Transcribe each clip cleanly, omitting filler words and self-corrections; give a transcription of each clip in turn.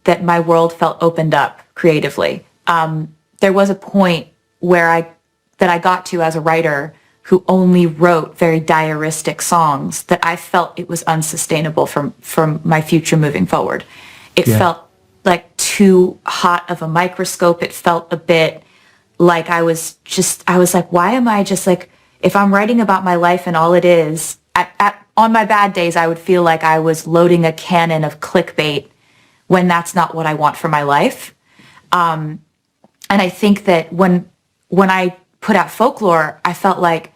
that my world felt opened up creatively. There was a point where I got to as a writer who only wrote very diaristic songs that I felt it was unsustainable from my future moving forward. It felt like too hot of a microscope. It felt a bit like I was like, why am I just like, if I'm writing about my life and all it is, on my bad days, I would feel like I was loading a cannon of clickbait when that's not what I want for my life. And I think that when I put out Folklore, I felt like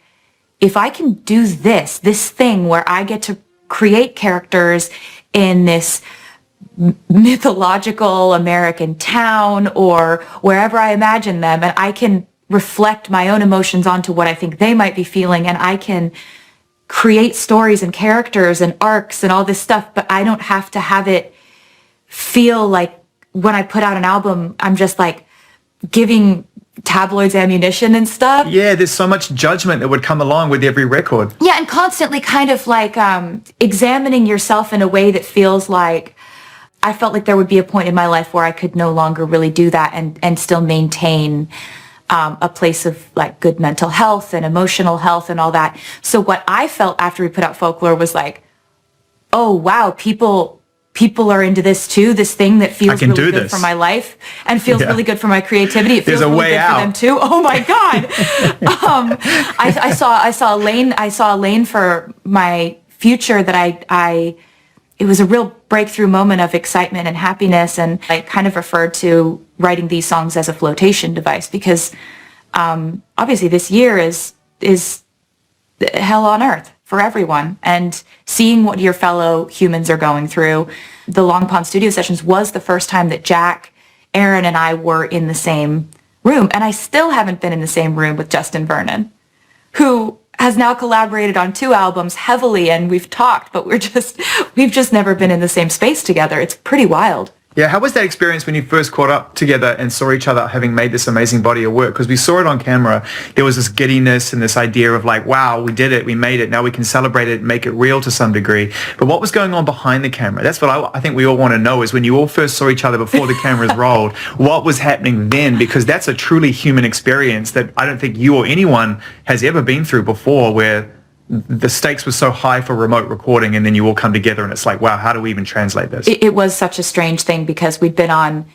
if I can do this thing where I get to create characters in this mythological American town or wherever I imagine them, and I can reflect my own emotions onto what I think they might be feeling, and I can create stories and characters and arcs and all this stuff, but I don't have to have it feel like when I put out an album, I'm just like giving tabloids ammunition and stuff. Yeah, there's so much judgment that would come along with every record. Yeah, and constantly kind of like examining yourself in a way that feels like I felt like there would be a point in my life where I could no longer really do that and still maintain a place of like good mental health and emotional health and all that. So what I felt after we put out Folklore was like, oh wow, people are into this too, this thing that feels really good for my life and feels really good for my creativity. It feels really good for them too. Oh my God. I saw a lane for my future that it was a real breakthrough moment of excitement and happiness, and I kind of referred to writing these songs as a flotation device because obviously this year is hell on earth for everyone, and seeing what your fellow humans are going through. The Long Pond studio sessions was the first time that Jack, Aaron, and I were in the same room, and I still haven't been in the same room with Justin Vernon, who has now collaborated on 2 albums heavily, and we've talked, but we've just never been in the same space together. It's pretty wild. Yeah, how was that experience when you first caught up together and saw each other having made this amazing body of work? Because we saw it on camera. There was this giddiness and this idea of like, wow, we did it, we made it, now we can celebrate it, make it real to some degree. But what was going on behind the camera? That's what I think we all want to know, is when you all first saw each other before the cameras rolled, what was happening then? Because that's a truly human experience that I don't think you or anyone has ever been through before, where the stakes were so high for remote recording and then you all come together and it's like, wow, how do we even translate this? It was such a strange thing because we'd been on,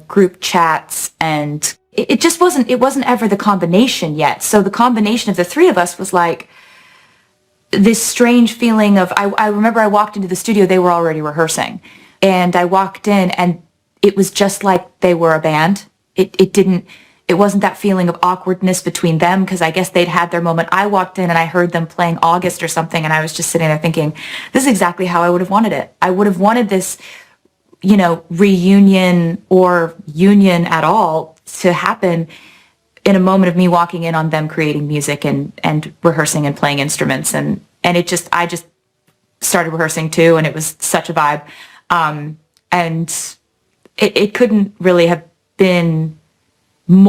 group chats, and it wasn't ever the combination yet. So the combination of the 3 of us was like this strange feeling of, I remember I walked into the studio, they were already rehearsing, and I walked in and it was just like they were a band. It wasn't that feeling of awkwardness between them because I guess they'd had their moment. I walked in and I heard them playing August or something, and I was just sitting there thinking, this is exactly how I would have wanted it. I would have wanted this, reunion or union at all to happen in a moment of me walking in on them creating music and rehearsing and playing instruments. And I just started rehearsing too, and it was such a vibe. And it couldn't really have been,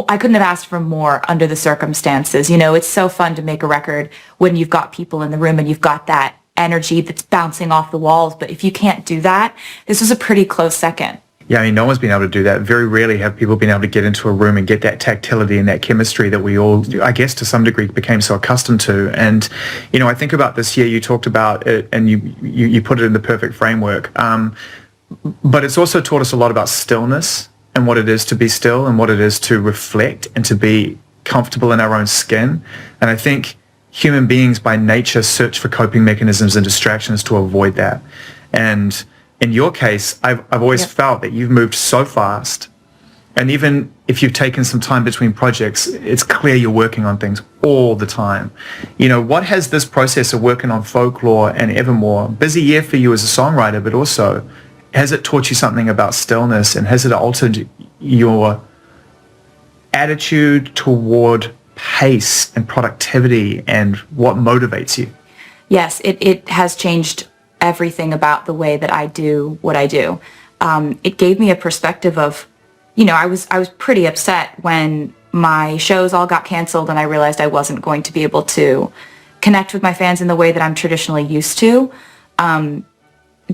I couldn't have asked for more under the circumstances. It's so fun to make a record when you've got people in the room and you've got that energy that's bouncing off the walls. But if you can't do that, this was a pretty close second. Yeah, I mean, no one's been able to do that. Very rarely have people been able to get into a room and get that tactility and that chemistry that we all, I guess, to some degree became so accustomed to. And, I think about this year, you talked about it and you put it in the perfect framework. But it's also taught us a lot about stillness and what it is to be still and what it is to reflect and to be comfortable in our own skin. And I think human beings by nature search for coping mechanisms and distractions to avoid that. And in your case, I've always felt that you've moved so fast. And even if you've taken some time between projects, it's clear you're working on things all the time. What has this process of working on Folklore and Evermore, busy year for you as a songwriter, but also has it taught you something about stillness, and has it altered your attitude toward pace and productivity and what motivates you? Yes, it has changed everything about the way that I do what I do. It gave me a perspective of, I was pretty upset when my shows all got canceled and I realized I wasn't going to be able to connect with my fans in the way that I'm traditionally used to.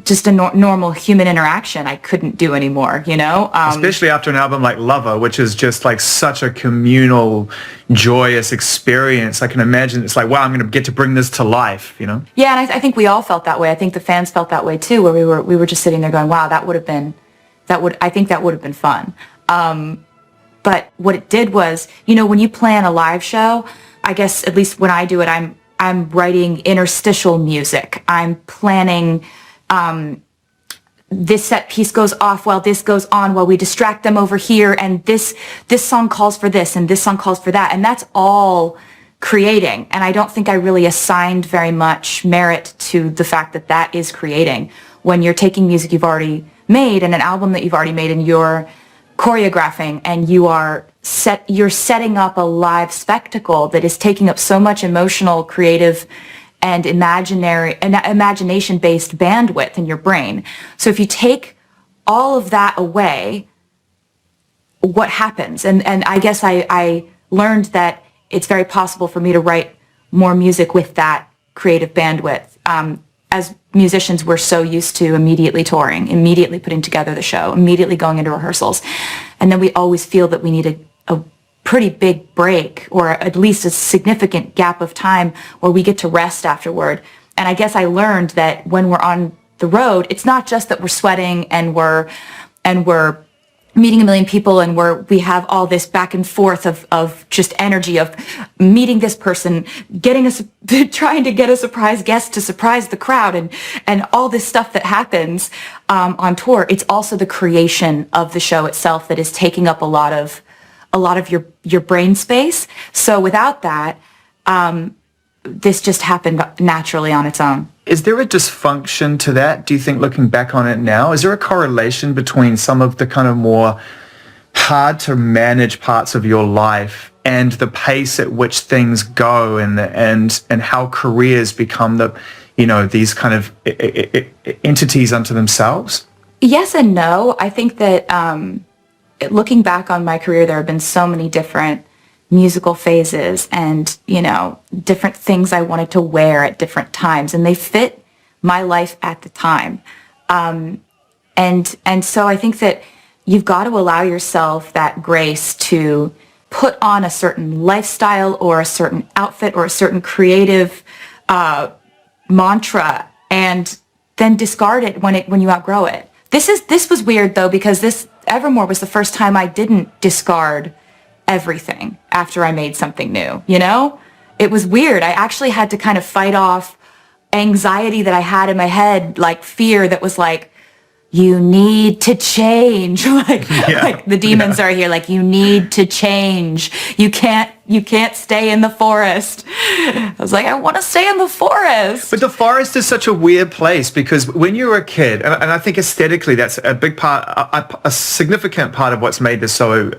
just a normal human interaction I couldn't do anymore, you know? Especially after an album like Lover, which is just like such a communal, joyous experience. I can imagine it's like, wow, I'm going to get to bring this to life, you know? Yeah, and I think we all felt that way. I think the fans felt that way too, where we were just sitting there going, wow, I think that would have been fun. But what it did was, you know, when you plan a live show, I guess at least when I do it, I'm writing interstitial music. I'm planning, this set piece goes off while this goes on, while we distract them over here, and this song calls for this and this song calls for that, and that's all creating. And I don't think I really assigned very much merit to the fact that that is creating when you're taking music you've already made and an album that you've already made, and you're choreographing and you're setting up a live spectacle that is taking up so much emotional, creative, and imagination-based bandwidth in your brain. So if you take all of that away, what happens? And I guess I learned that it's very possible for me to write more music with that creative bandwidth. As musicians, we're so used to immediately touring, immediately putting together the show, immediately going into rehearsals. And then we always feel that we need a pretty big break, or at least a significant gap of time where we get to rest afterward. And I guess I learned that when we're on the road, it's not just that we're sweating and we're meeting a million people and we have all this back and forth of just energy of meeting this person, trying to get a surprise guest to surprise the crowd, and all this stuff that happens on tour. It's also the creation of the show itself that is taking up a lot of your brain space. So without that, this just happened naturally on its own. Is there a dysfunction to that, do you think, looking back on it now? Is there a correlation between some of the kind of more hard to manage parts of your life and the pace at which things go, and how careers become these kind of entities unto themselves? Yes and no. I think that looking back on my career, there have been so many different musical phases and, you know, different things I wanted to wear at different times, and they fit my life at the time. And so I think that you've got to allow yourself that grace to put on a certain lifestyle or a certain outfit or a certain creative mantra, and then discard it when you outgrow it. This was weird though, because this Evermore was the first time I didn't discard everything after I made something new, you know? It was weird. I actually had to kind of fight off anxiety that I had in my head, like fear that was like, you need to change. Like the demons are here, like, you need to change. You can't stay in the forest. I was like, I want to stay in the forest. But the forest is such a weird place, because when you're a kid, and I think aesthetically that's a big part, a significant part of what's made this so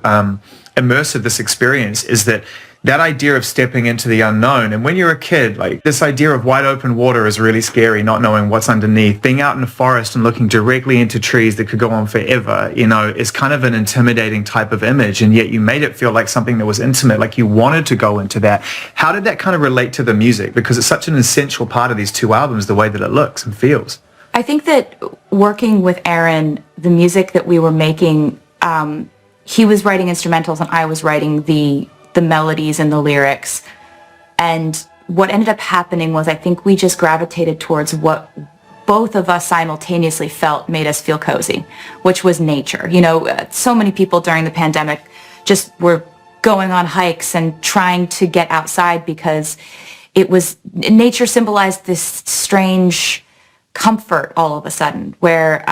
immersive, this experience, is that idea of stepping into the unknown. And when you're a kid, like, this idea of wide open water is really scary, not knowing what's underneath. Being out in the forest and looking directly into trees that could go on forever, you know, is kind of an intimidating type of image. And yet you made it feel like something that was intimate, like you wanted to go into that. How did that kind of relate to the music? Because it's such an essential part of these two albums, the way that it looks and feels. I think that working with Aaron, the music that we were making, he was writing instrumentals and I was writing the melodies and the lyrics. And what ended up happening was, I think we just gravitated towards what both of us simultaneously felt made us feel cozy, which was nature. You know, so many people during the pandemic just were going on hikes and trying to get outside because nature symbolized this strange comfort all of a sudden, where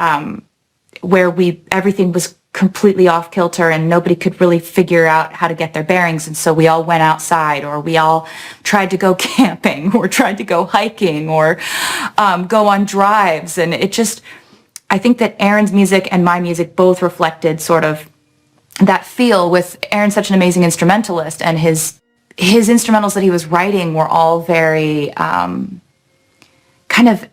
everything was completely off kilter and nobody could really figure out how to get their bearings, and so we all went outside, or we all tried to go camping, or tried to go hiking, or go on drives. And I think that Aaron's music and my music both reflected sort of that feel, with Aaron such an amazing instrumentalist, and his instrumentals that he was writing were all very kind of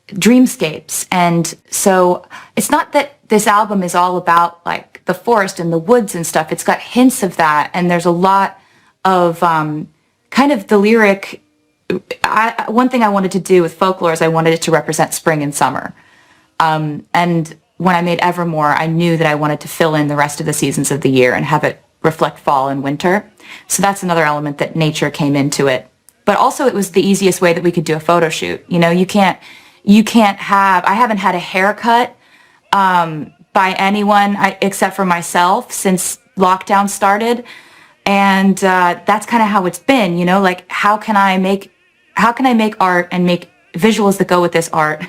dreamscapes. And so it's not that this album is all about like the forest and the woods and stuff. It's got hints of that, and there's a lot of kind of the lyric. One thing I wanted to do with Folklore is I wanted it to represent spring and summer. And when I made Evermore, I knew that I wanted to fill in the rest of the seasons of the year and have it reflect fall and winter. So that's another element that nature came into it. But also it was the easiest way that we could do a photo shoot. You know, I haven't had a haircut by anyone except for myself since lockdown started. And that's kind of how it's been, you know, like how can I make art and make visuals that go with this art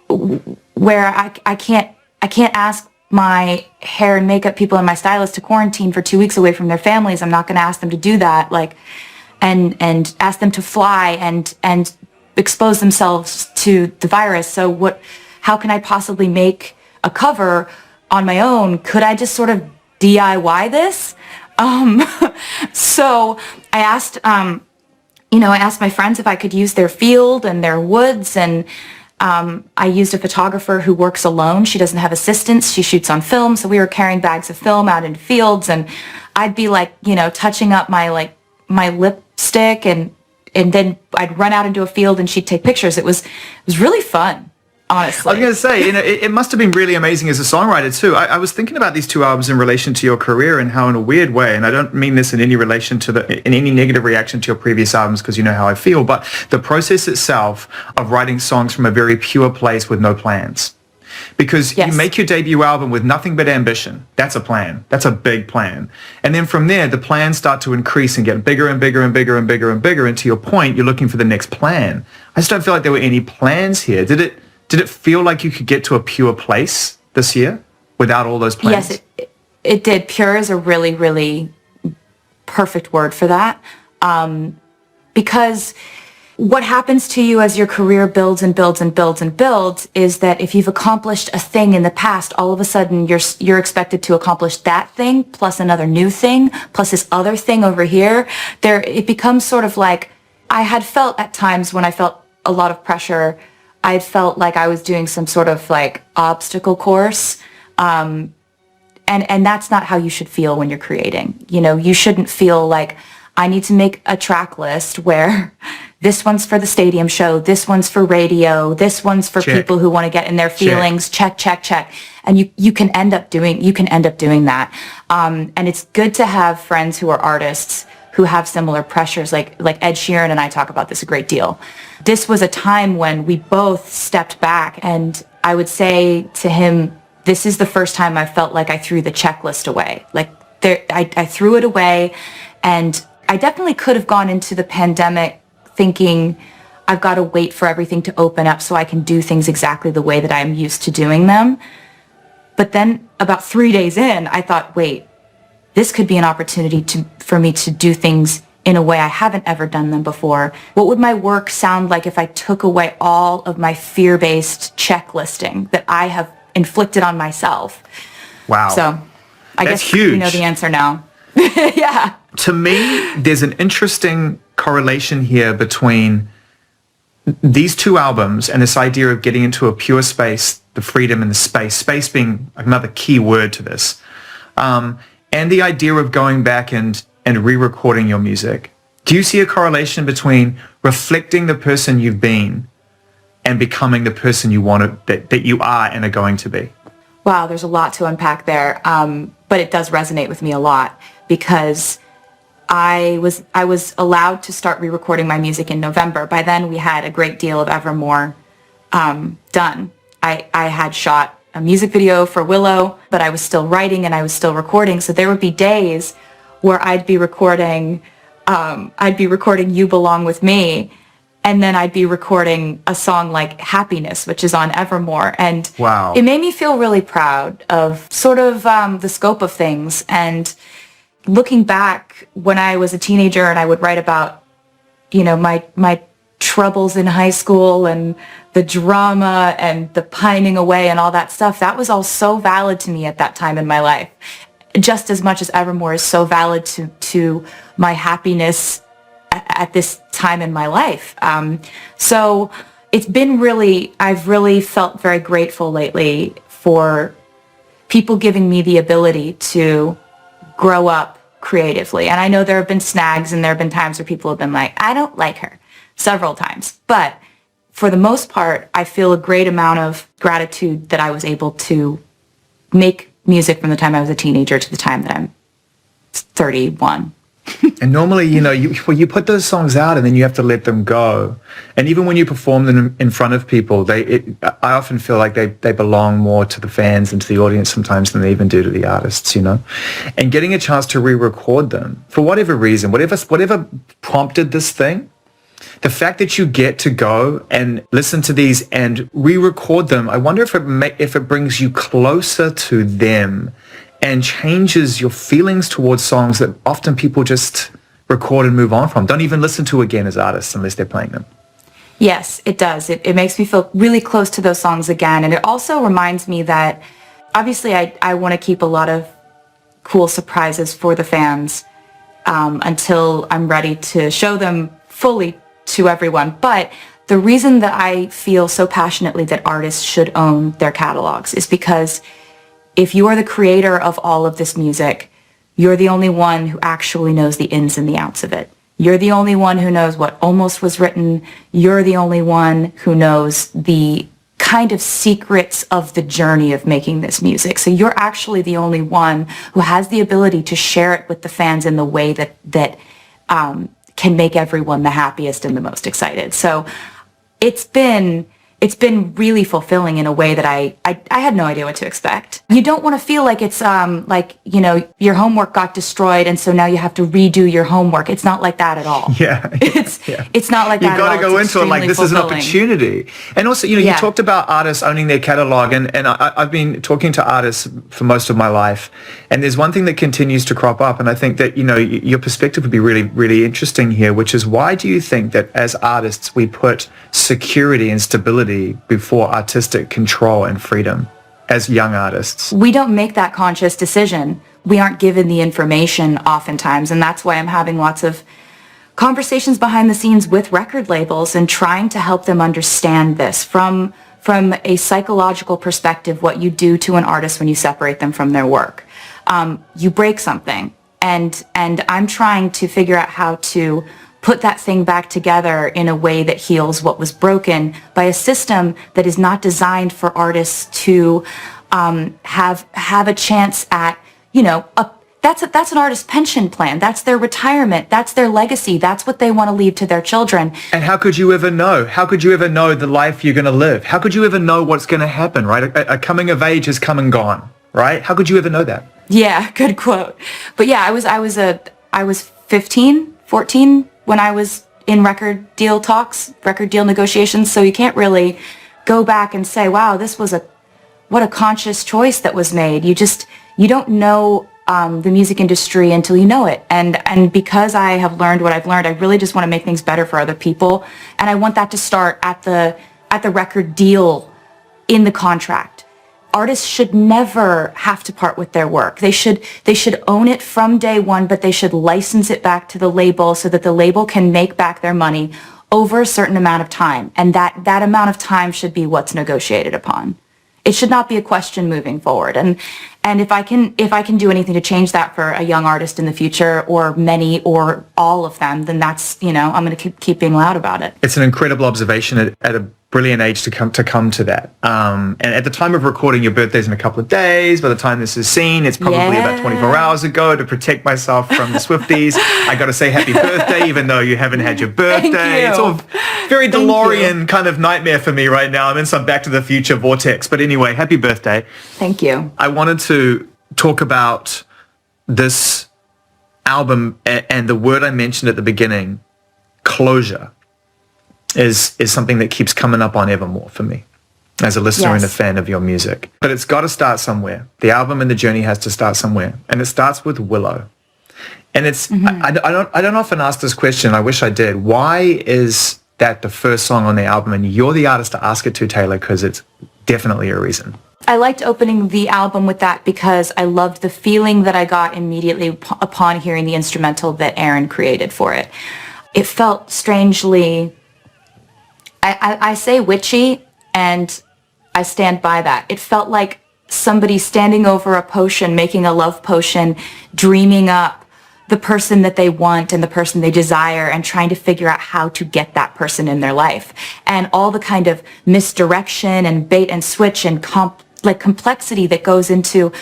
where I can't ask my hair and makeup people and my stylist to quarantine for 2 weeks away from their families. I'm not going to ask them to do that, like, and ask them to fly and expose themselves to the virus. So how can I possibly make a cover on my own? Could I just sort of DIY this? So I asked, I asked my friends if I could use their field and their woods, and I used a photographer who works alone. She doesn't have assistants. She shoots on film. So we were carrying bags of film out into fields, and I'd be like, touching up my lipstick, and then I'd run out into a field and she'd take pictures. It was really fun, honestly. I was going to say, it must have been really amazing as a songwriter too. I was thinking about these two albums in relation to your career and how in a weird way, and I don't mean this in any relation to in any negative reaction to your previous albums because you know how I feel, but the process itself of writing songs from a very pure place with no plans. Because yes. You make your debut album with nothing but ambition. That's a plan. That's a big plan. And then from there, the plans start to increase and get bigger and bigger and bigger and bigger and bigger. And to your point, you're looking for the next plan. I just don't feel like there were any plans here. Did it feel like you could get to a pure place this year without all those plans? Yes, it did. Pure is a really, really perfect word for that. Because what happens to you as your career builds and builds and builds and builds is that if you've accomplished a thing in the past, all of a sudden you're expected to accomplish that thing plus another new thing plus this other thing over here. It becomes sort of like, I had felt at times when I felt a lot of pressure, I felt like I was doing some sort of like obstacle course. And that's not how you should feel when you're creating. You shouldn't feel like I need to make a track list where this one's for the stadium show, this one's for radio, this one's for check. People who want to get in their feelings, check. And you can end up doing that. And it's good to have friends who are artists who have similar pressures, like Ed Sheeran and I talk about this a great deal. This was a time when we both stepped back, and I would say to him, this is the first time I felt like I threw the checklist away. I threw it away, and I definitely could have gone into the pandemic thinking I've got to wait for everything to open up so I can do things exactly the way that I'm used to doing them. But then about 3 days in, I thought, wait, this could be an opportunity for me to do things in a way I haven't ever done them before. What would my work sound like if I took away all of my fear-based checklisting that I have inflicted on myself? Wow. So I That's guess huge. you know the answer now. Yeah. To me, there's an interesting correlation here between these two albums and this idea of getting into a pure space, the freedom and the space being another key word to this, and the idea of going back and re-recording your music. Do you see a correlation between reflecting the person you've been and becoming the person you want that you are and are going to be? Wow, there's a lot to unpack there, but it does resonate with me a lot because I was allowed to start re-recording my music in November. By then, we had a great deal of Evermore done. I had shot a music video for Willow, but I was still writing and I was still recording. So there would be days where I'd be recording You Belong With Me, and then I'd be recording a song like Happiness, which is on Evermore. And wow. It made me feel really proud of sort of the scope of things. And looking back when I was a teenager and I would write about, my troubles in high school and the drama and the pining away and all that stuff, that was all so valid to me at that time in my life. Just as much as Evermore is so valid to my happiness at this time in my life. So it's been I've really felt very grateful lately for people giving me the ability to grow up creatively. And I know there have been snags and there have been times where people have been like, I don't like her, several times. But for the most part, I feel a great amount of gratitude that I was able to make music from the time I was a teenager to the time that I'm 31. And normally, you put those songs out and then you have to let them go. And even when you perform them in front of people, I often feel like they belong more to the fans and to the audience sometimes than they even do to the artists, And getting a chance to re-record them, for whatever reason, whatever prompted this thing, the fact that you get to go and listen to these and re-record them, I wonder if it brings you closer to them and changes your feelings towards songs that often people just record and move on from, don't even listen to again as artists unless they're playing them. Yes, it does. It makes me feel really close to those songs again. And it also reminds me that obviously I want to keep a lot of cool surprises for the fans until I'm ready to show them fully to everyone. But the reason that I feel so passionately that artists should own their catalogs is because if you are the creator of all of this music, you're the only one who actually knows the ins and the outs of it. You're the only one who knows what almost was written. You're the only one who knows the kind of secrets of the journey of making this music. So you're actually the only one who has the ability to share it with the fans in the way that can make everyone the happiest and the most excited. So it's been really fulfilling in a way that I had no idea what to expect. You don't want to feel like it's your homework got destroyed and so now you have to redo your homework. It's not like that at all. Yeah. It's not like that at all. You've got to go into it like this is an opportunity. And also, you talked about artists owning their catalog, and I've been talking to artists for most of my life, and there's one thing that continues to crop up, and I think that, your perspective would be really, really interesting here, which is, why do you think that as artists we put security and stability before artistic control and freedom as young artists? We don't make that conscious decision. We aren't given the information oftentimes, and that's why I'm having lots of conversations behind the scenes with record labels and trying to help them understand this from a psychological perspective, what you do to an artist when you separate them from their work. You break something, and I'm trying to figure out how to put that thing back together in a way that heals what was broken by a system that is not designed for artists to have a chance at, that's an artist's pension plan. That's their retirement. That's their legacy. That's what they want to leave to their children. And how could you ever know? How could you ever know the life you're going to live? How could you ever know what's going to happen, right? A coming of age has come and gone, right? How could you ever know that? Yeah, good quote. But yeah, I was 15, 14 when I was in record deal negotiations. So you can't really go back and say, wow, what a conscious choice that was made. You don't know the music industry until you know it. And because I have learned what I've learned, I really just want to make things better for other people. And I want that to start at the record deal in the contract. Artists should never have to part with their work. They should own it from day one, but they should license it back to the label so that the label can make back their money over a certain amount of time. And that amount of time should be what's negotiated upon. It should not be a question moving forward. And if I can do anything to change that for a young artist in the future, or many or all of them, then that's, I'm going to keep being loud about it. It's an incredible observation at a brilliant age to come to that. And at the time of recording, your birthday's in a couple of days. By the time this is seen, it's probably about 24 hours ago. To protect myself from the Swifties, I got to say happy birthday, even though you haven't had your birthday. Thank you. It's all very DeLorean kind of nightmare for me right now. I'm in some Back to the Future vortex. But anyway, happy birthday. Thank you. I wanted to talk about this album and the word I mentioned at the beginning, closure, is something that keeps coming up on Evermore for me as a listener and a fan of your music. But it's got to start somewhere. The album and the journey has to start somewhere. And it starts with Willow. And it's, I don't often ask this question. I wish I did. Why is that the first song on the album? And you're the artist to ask it to, Taylor, because it's definitely a reason. I liked opening the album with that because I loved the feeling that I got immediately upon hearing the instrumental that Aaron created for it. It felt strangely, I say witchy, and I stand by that. It felt like somebody standing over a potion, making a love potion, dreaming up the person that they want and the person they desire and trying to figure out how to get that person in their life. And all the kind of misdirection and bait and switch and complexity that goes into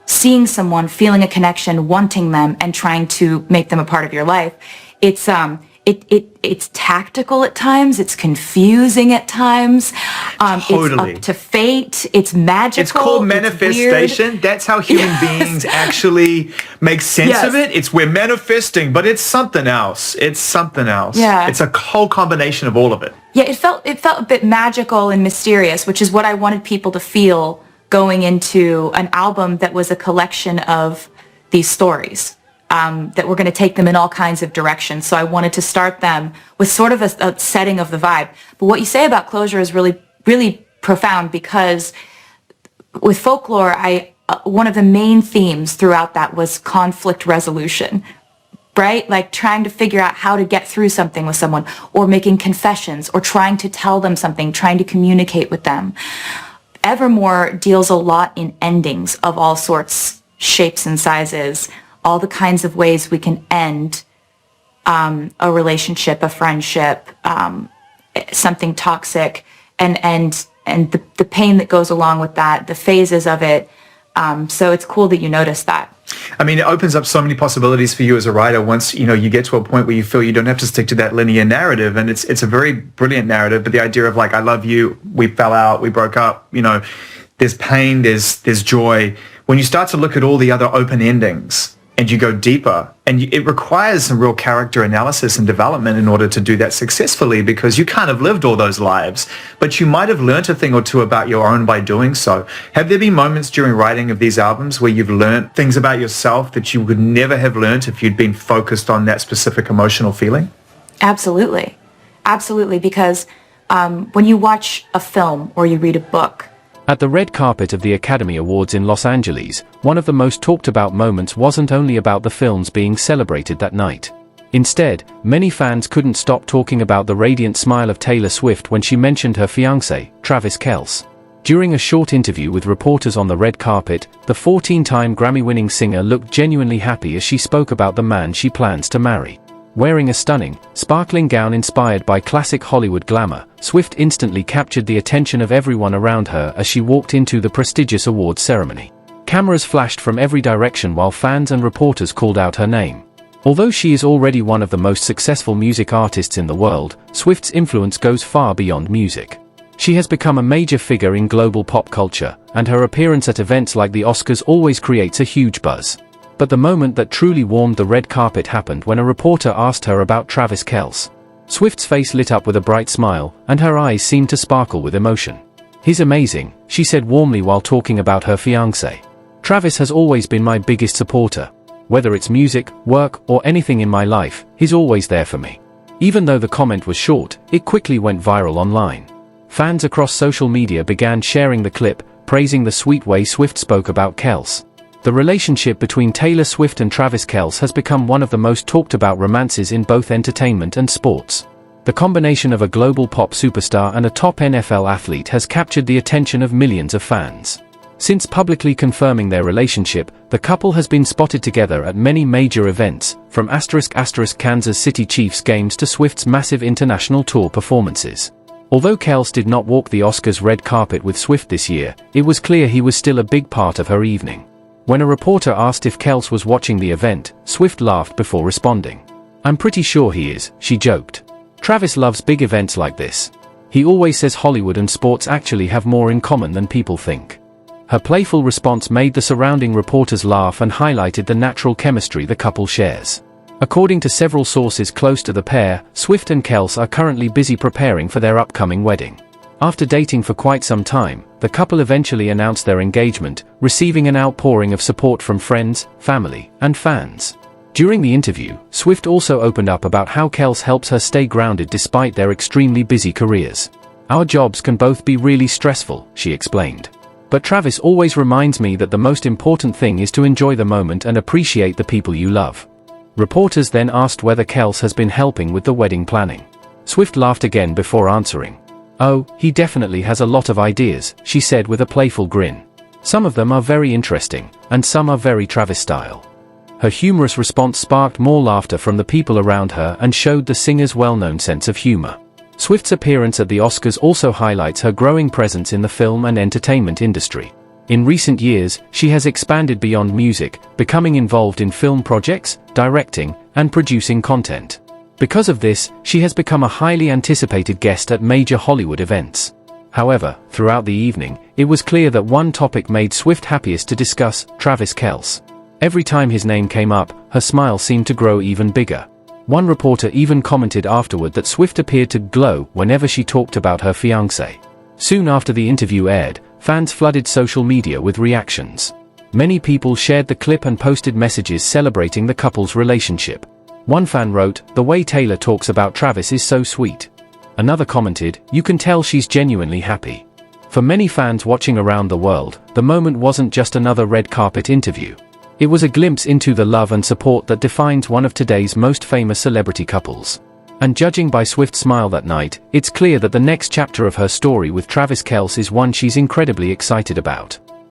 seeing someone, feeling a connection, wanting them, and trying to make them a part of your life. It's tactical at times. It's confusing at times. Totally. It's up to fate. It's magical. It's called manifestation. That's how human beings actually make sense of it. We're manifesting, but it's something else. It's something else. Yeah. It's a whole combination of all of it. Yeah, it felt a bit magical and mysterious, which is what I wanted people to feel going into an album that was a collection of these stories. That we're going to take them in all kinds of directions. So I wanted to start them with sort of a setting of the vibe. But what you say about closure is really, really profound, because with folklore, one of the main themes throughout that was conflict resolution, right? Like trying to figure out how to get through something with someone, or making confessions, or trying to tell them something, trying to communicate with them. Evermore deals a lot in endings of all sorts, shapes and sizes, all the kinds of ways we can end a relationship, a friendship, something toxic, and the pain that goes along with that, the phases of it. So it's cool that you noticed that. I mean, it opens up so many possibilities for you as a writer once, you get to a point where you feel you don't have to stick to that linear narrative. And it's a very brilliant narrative, but the idea of like, I love you, we fell out, we broke up, there's pain, there's joy. When you start to look at all the other open endings, and you go deeper, and it requires some real character analysis and development in order to do that successfully, because you can't have lived all those lives, but you might have learnt a thing or two about your own by doing so. Have there been moments during writing of these albums where you've learnt things about yourself that you would never have learnt if you'd been focused on that specific emotional feeling? Absolutely. Absolutely, because when you watch a film or you read a book, at the red carpet of the Academy Awards in Los Angeles, one of the most talked about moments wasn't only about the films being celebrated that night. Instead, many fans couldn't stop talking about the radiant smile of Taylor Swift when she mentioned her fiancé, Travis Kelce. During a short interview with reporters on the red carpet, the 14-time Grammy-winning singer looked genuinely happy as she spoke about the man she plans to marry. Wearing a stunning, sparkling gown inspired by classic Hollywood glamour, Swift instantly captured the attention of everyone around her as she walked into the prestigious awards ceremony. Cameras flashed from every direction while fans and reporters called out her name. Although she is already one of the most successful music artists in the world, Swift's influence goes far beyond music. She has become a major figure in global pop culture, and her appearance at events like the Oscars always creates a huge buzz. But the moment that truly warmed the red carpet happened when a reporter asked her about Travis Kelce. Swift's face lit up with a bright smile, and her eyes seemed to sparkle with emotion. "He's amazing," she said warmly while talking about her fiancé. "Travis has always been my biggest supporter. Whether it's music, work, or anything in my life, he's always there for me." Even though the comment was short, it quickly went viral online. Fans across social media began sharing the clip, praising the sweet way Swift spoke about Kelce. The relationship between Taylor Swift and Travis Kelce has become one of the most talked about romances in both entertainment and sports. The combination of a global pop superstar and a top NFL athlete has captured the attention of millions of fans. Since publicly confirming their relationship, the couple has been spotted together at many major events, from *** Kansas City Chiefs games to Swift's massive international tour performances. Although Kelce did not walk the Oscars red carpet with Swift this year, it was clear he was still a big part of her evening. When a reporter asked if Kelce was watching the event, Swift laughed before responding. "I'm pretty sure he is," she joked. "Travis loves big events like this. He always says Hollywood and sports actually have more in common than people think." Her playful response made the surrounding reporters laugh and highlighted the natural chemistry the couple shares. According to several sources close to the pair, Swift and Kelce are currently busy preparing for their upcoming wedding. After dating for quite some time, the couple eventually announced their engagement, receiving an outpouring of support from friends, family, and fans. During the interview, Swift also opened up about how Kelce helps her stay grounded despite their extremely busy careers. "Our jobs can both be really stressful," she explained. "But Travis always reminds me that the most important thing is to enjoy the moment and appreciate the people you love." Reporters then asked whether Kelce has been helping with the wedding planning. Swift laughed again before answering. "Oh, he definitely has a lot of ideas," she said with a playful grin. "Some of them are very interesting, and some are very Travis style." Her humorous response sparked more laughter from the people around her and showed the singer's well-known sense of humor. Swift's appearance at the Oscars also highlights her growing presence in the film and entertainment industry. In recent years, she has expanded beyond music, becoming involved in film projects, directing, and producing content. Because of this, she has become a highly anticipated guest at major Hollywood events. However, throughout the evening, it was clear that one topic made Swift happiest to discuss: Travis Kelce. Every time his name came up, her smile seemed to grow even bigger. One reporter even commented afterward that Swift appeared to glow whenever she talked about her fiancé. Soon after the interview aired, fans flooded social media with reactions. Many people shared the clip and posted messages celebrating the couple's relationship. One fan wrote, "The way Taylor talks about Travis is so sweet." Another commented, "You can tell she's genuinely happy." For many fans watching around the world, the moment wasn't just another red carpet interview. It was a glimpse into the love and support that defines one of today's most famous celebrity couples. And judging by Swift's smile that night, it's clear that the next chapter of her story with Travis Kelce is one she's incredibly excited about.